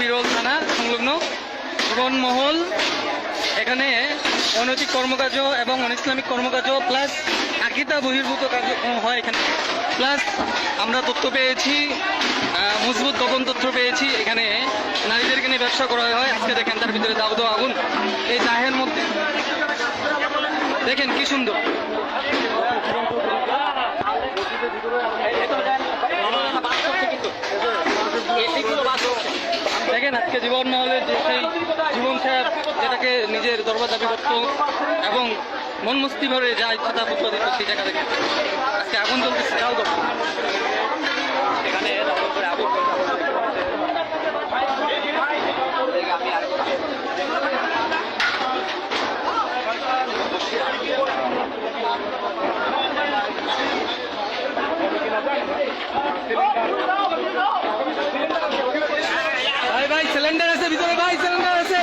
বিরল থানা সংলগ্ন জীবনমহল। এখানে অনৈতিক কর্মকাণ্ড এবং অনইসলামিক কর্মকাণ্ড প্লাস আকিদা বহির্ভূত কার্যক্রম হয় এখানে। প্লাস আমরা তথ্য পেয়েছি, মজবুত গোপন তথ্য পেয়েছি, এখানে নারীদেরকে নিয়ে ব্যবসা করা হয়। আজকে দেখেন তার ভিতরে দাও দাও আগুন, এই দাহের মধ্যে দেখেন কি সুন্দর। দেখেন আজকে জীবনমহলের যে সেই জীবন সাহেব যেটাকে নিজের দরবার দাবি করত এবং মন মস্তি ভরে যা ইচ্ছা তা বুঝতে দিত, সেই জায়গা দেখে আজকে আগুন জ্বলতেছে। তাও তো এখানে আগুন ভাই ভাই সিলিন্ডার আছে ভিতরে, ভাই সিলিন্ডার আছে।